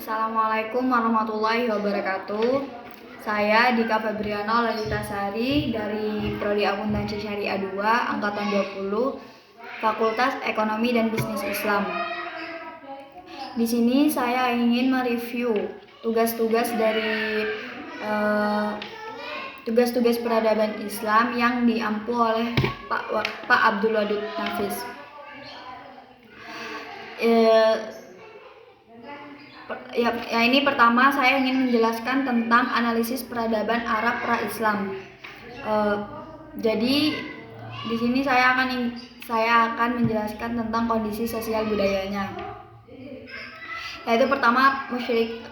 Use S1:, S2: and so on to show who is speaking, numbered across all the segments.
S1: Assalamualaikum warahmatullahi wabarakatuh. Saya Dika Febriana Lelitasari dari Prodi Akuntansi Syariah 2 Angkatan 20 Fakultas Ekonomi dan Bisnis Islam. Di sini saya ingin mereview tugas-tugas dari tugas-tugas peradaban Islam yang diampu oleh Pak Abdul Wadud Nafis. Ini pertama saya ingin menjelaskan tentang analisis peradaban Arab pra-Islam. Jadi di sini saya akan menjelaskan tentang kondisi sosial budayanya. Yaitu pertama,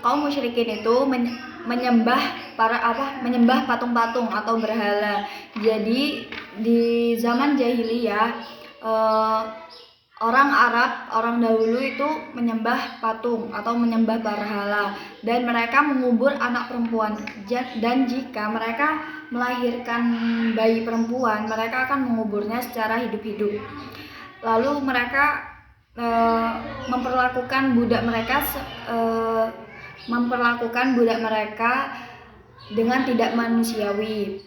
S1: kaum musyrikin itu menyembah patung-patung atau berhala. Jadi di zaman jahiliyah orang Arab, orang dahulu itu menyembah patung atau menyembah berhala, dan mereka mengubur anak perempuan. Dan jika mereka melahirkan bayi perempuan, mereka akan menguburnya secara hidup-hidup. Lalu mereka memperlakukan budak mereka dengan tidak manusiawi.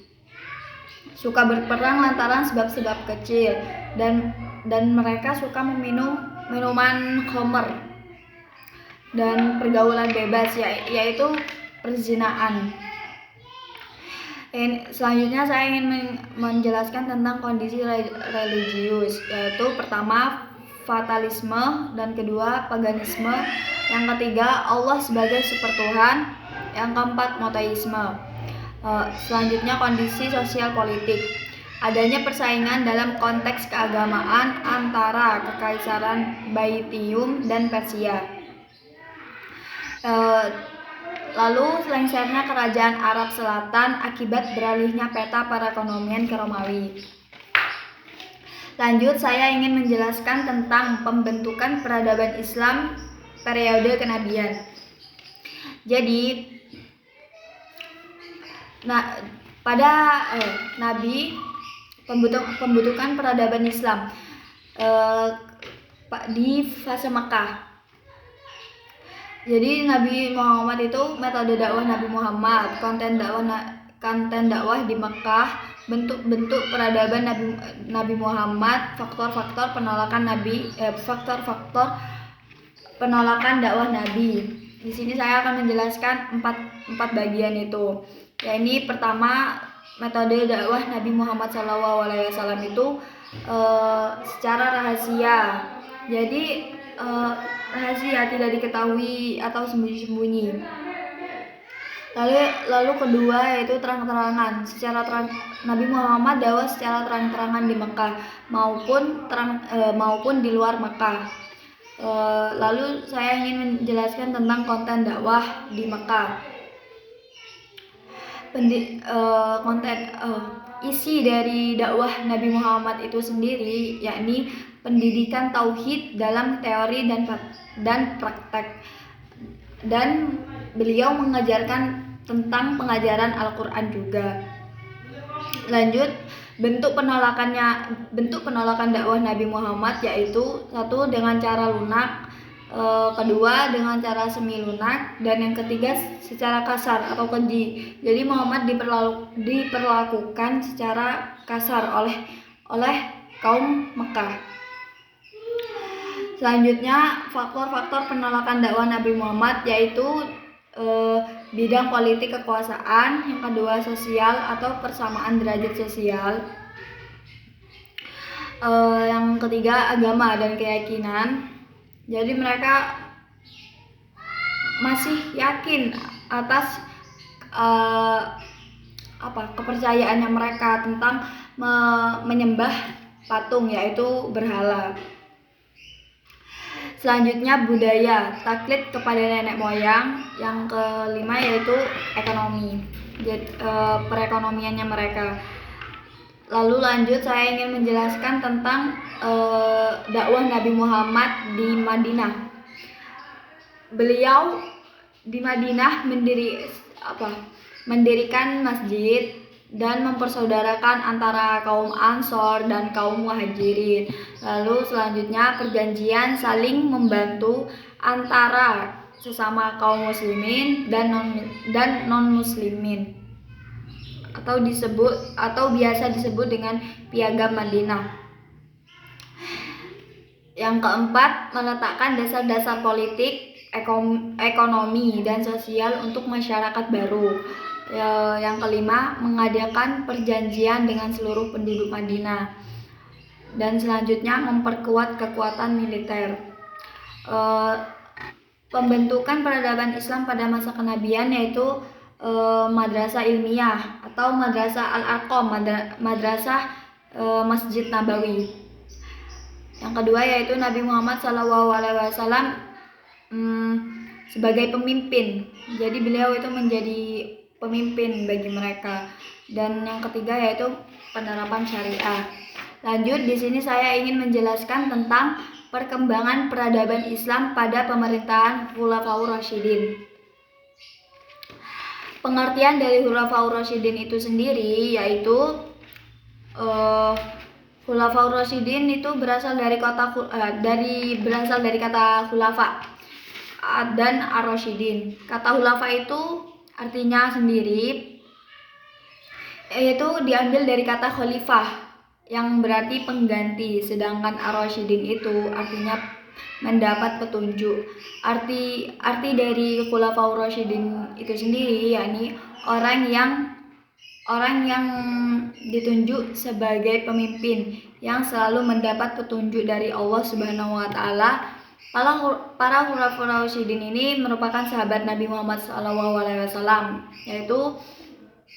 S1: Suka berperang lantaran sebab-sebab kecil, dan mereka suka meminum minuman khamr dan pergaulan bebas, yaitu perzinaan. Selanjutnya saya ingin menjelaskan tentang kondisi religius, yaitu pertama fatalisme, dan kedua paganisme, yang ketiga Allah sebagai super Tuhan, yang keempat monoteisme. Selanjutnya kondisi sosial politik. Adanya persaingan dalam konteks keagamaan antara Kekaisaran Baitium dan Persia. Lalu lengsernya kerajaan Arab Selatan akibat beralihnya peta perekonomian ke Romawi. Lanjut, saya ingin menjelaskan tentang pembentukan peradaban Islam periode kenabian. Jadi, pada Nabi, pembentukan peradaban Islam di fase Makkah. Jadi Nabi Muhammad itu metode dakwah Nabi Muhammad, konten dakwah di Makkah, bentuk peradaban Nabi Muhammad, faktor-faktor penolakan penolakan dakwah Nabi. Di sini saya akan menjelaskan empat bagian itu. Ini pertama, metode dakwah Nabi Muhammad SAW itu secara rahasia. Jadi rahasia, tidak diketahui atau sembunyi-sembunyi. Lalu kedua yaitu terang-terangan. Nabi Muhammad dakwah secara terang-terangan di Mekah maupun di luar Mekah. Lalu saya ingin menjelaskan tentang konten dakwah di Mekah. Isi dari dakwah Nabi Muhammad itu sendiri yakni pendidikan tauhid dalam teori dan praktek, dan beliau mengajarkan tentang pengajaran Al-Quran juga. Lanjut, bentuk penolakan dakwah Nabi Muhammad yaitu satu, dengan cara lunak, kedua dengan cara semi lunak, dan yang ketiga secara kasar atau keji. Jadi Muhammad diperlakukan secara kasar oleh kaum Mekah. Selanjutnya, faktor-faktor penolakan dakwah Nabi Muhammad yaitu bidang politik kekuasaan, yang kedua sosial atau persamaan derajat sosial, yang ketiga agama dan keyakinan. Jadi mereka masih yakin atas kepercayaannya mereka tentang menyembah patung, yaitu berhala. Selanjutnya budaya, taklid kepada nenek moyang. Yang kelima yaitu ekonomi, perekonomiannya mereka. Lalu lanjut, saya ingin menjelaskan tentang dakwah Nabi Muhammad di Madinah. Beliau di Madinah mendirikan masjid dan mempersaudarakan antara kaum Ansor dan kaum Muhajirin. Lalu selanjutnya perjanjian saling membantu antara sesama kaum muslimin dan non muslimin, atau biasa disebut dengan Piagam Madinah. Yang keempat, meletakkan dasar-dasar politik, ekonomi dan sosial untuk masyarakat baru. Yang kelima, mengadakan perjanjian dengan seluruh penduduk Madinah. Dan selanjutnya, memperkuat kekuatan militer. Pembentukan peradaban Islam pada masa kenabian yaitu madrasah ilmiah atau madrasah Al-Arqam, madrasah Masjid Nabawi. Yang kedua yaitu Nabi Muhammad SAW sebagai pemimpin. Jadi beliau itu menjadi pemimpin bagi mereka. Dan yang ketiga yaitu penerapan syariah. Lanjut, di sini saya ingin menjelaskan tentang perkembangan peradaban Islam pada pemerintahan Khulafaur Rasyidin. Pengertian dari Khulafaur Rasyidin itu sendiri yaitu Khulafaur Rasyidin itu berasal dari kata khulafa dan ar-rasyidin. Kata khulafa itu artinya sendiri yaitu diambil dari kata khalifah yang berarti pengganti, sedangkan ar-rasyidin itu artinya mendapat petunjuk. Arti dari Khulafaur Rasyidin itu sendiri yakni orang yang ditunjuk sebagai pemimpin yang selalu mendapat petunjuk dari Allah Subhanahu wa taala. Para Khulafaur Rasyidin ini merupakan sahabat Nabi Muhammad SAW, yaitu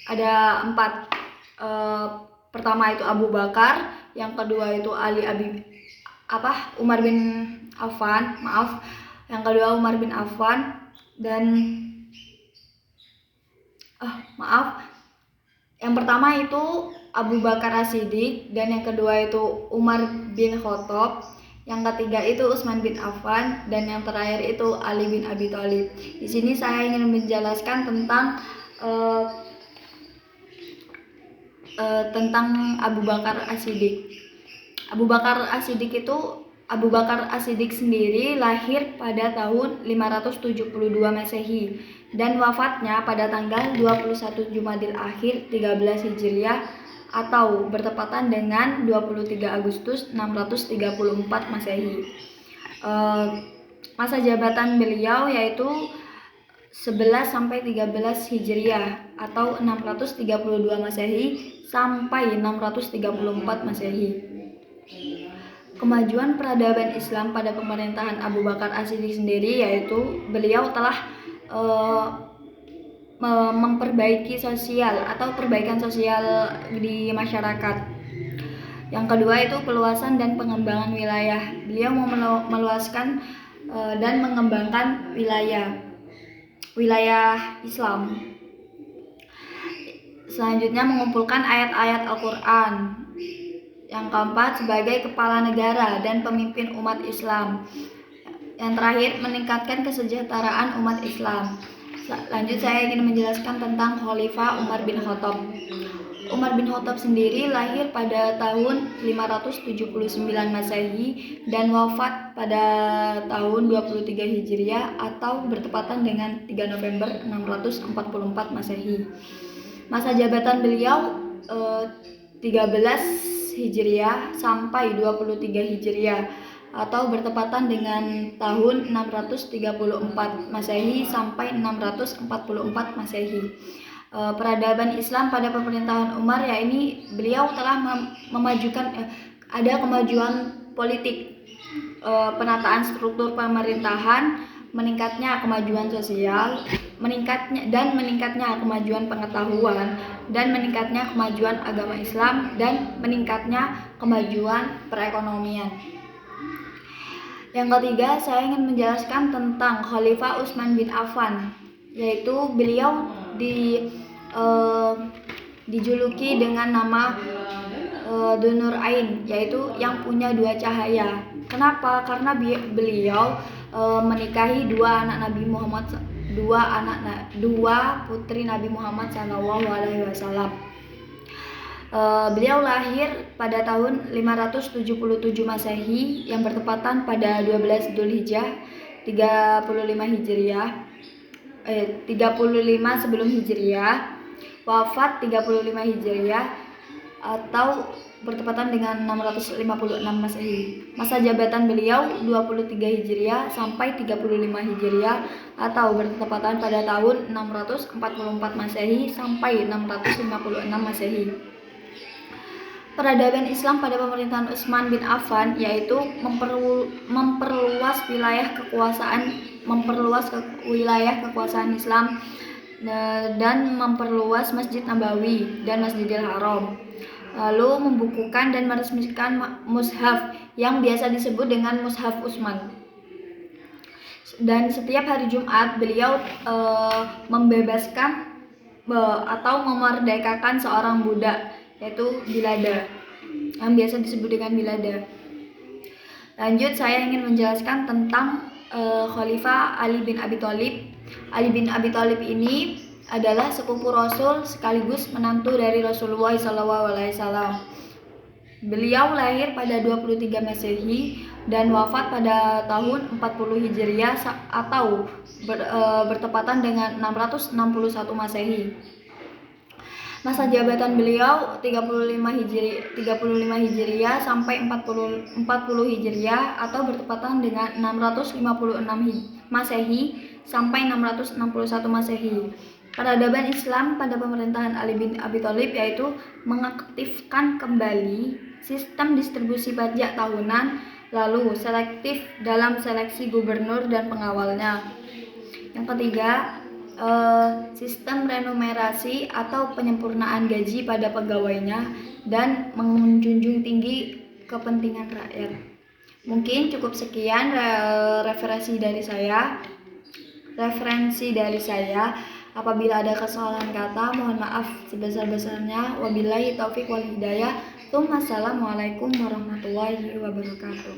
S1: ada 4. Pertama itu Abu Bakar, yang kedua itu Umar bin Affan, yang kedua Umar bin Affan, dan yang pertama itu Abu Bakar As-Siddiq, dan yang kedua itu Umar bin Khattab, yang ketiga itu Utsman bin Affan, dan yang terakhir itu Ali bin Abi Thalib. Di sini saya ingin menjelaskan tentang Abu Bakar As-Siddiq. Abu Bakar As-Siddiq sendiri lahir pada tahun 572 Masehi dan wafatnya pada tanggal 21 Jumadil Akhir 13 Hijriah atau bertepatan dengan 23 Agustus 634 Masehi. Masa jabatan beliau yaitu 11 sampai 13 Hijriah atau 632 Masehi sampai 634 Masehi. Kemajuan peradaban Islam pada pemerintahan Abu Bakar As-Siddiq sendiri yaitu beliau telah memperbaiki perbaikan sosial di masyarakat. Yang kedua itu peluasan dan pengembangan wilayah. Beliau meluaskan dan mengembangkan wilayah Islam. Selanjutnya mengumpulkan ayat-ayat Al-Quran. Yang keempat sebagai kepala negara dan pemimpin umat Islam. Yang terakhir meningkatkan kesejahteraan umat Islam. Lanjut saya ingin menjelaskan tentang Khalifah Umar bin Khattab. Umar bin Khattab sendiri lahir pada tahun 579 Masehi dan wafat pada tahun 23 Hijriah atau bertepatan dengan 3 November 644 Masehi. Masa jabatan beliau 13 Hijriah sampai 23 Hijriah atau bertepatan dengan tahun 634 Masehi sampai 644 Masehi. Peradaban Islam pada pemerintahan Umar yakni beliau telah memajukan ada kemajuan politik, penataan struktur pemerintahan, meningkatnya kemajuan sosial, meningkatnya kemajuan pengetahuan, dan meningkatnya kemajuan agama Islam, dan meningkatnya kemajuan perekonomian. Yang ketiga, saya ingin menjelaskan tentang Khalifah Utsman bin Affan, yaitu beliau dijuluki dengan nama Dzunur Ain, yaitu yang punya 2 cahaya. Kenapa? Karena beliau menikahi 2 putri Nabi Muhammad SAW. Beliau lahir pada tahun 577 Masehi yang bertepatan pada 12 Dzulhijjah 35 sebelum Hijriah, wafat 35 Hijriah atau bertepatan dengan 656 Masehi. Masa jabatan beliau 23 Hijriah sampai 35 Hijriah atau bertepatan pada tahun 644 Masehi sampai 656 Masehi. Peradaban Islam pada pemerintahan Utsman bin Affan yaitu memperluas wilayah kekuasaan Islam dan memperluas Masjid Nabawi dan Masjidil Haram. Lalu membukukan dan meresmikan mushaf yang biasa disebut dengan Mushaf Utsman. Dan setiap hari Jumat beliau membebaskan atau memerdekakan seorang budak, yaitu Bilada, yang biasa disebut dengan Bilada. Lanjut, saya ingin menjelaskan tentang Khalifah Ali bin Abi Thalib. Ali bin Abi Thalib ini adalah sepupu Rasul sekaligus menantu dari Rasulullah SAW. Beliau lahir pada 23 Masehi dan wafat pada tahun 40 Hijriah atau bertepatan dengan 661 Masehi. Masa jabatan beliau 35 Hijriah sampai 40 Hijriah atau bertepatan dengan 656 Masehi sampai 661 Masehi. Peradaban Islam pada pemerintahan Ali bin Abi Thalib yaitu mengaktifkan kembali sistem distribusi pajak tahunan, lalu selektif dalam seleksi gubernur dan pengawalnya. Yang ketiga, sistem renumerasi atau penyempurnaan gaji pada pegawainya dan menjunjung tinggi kepentingan rakyat. Mungkin cukup sekian referensi dari saya. Apabila ada kesalahan kata, mohon maaf sebesar-besarnya. Wabillahi taufik wal hidayah. Assalamualaikum warahmatullahi wabarakatuh.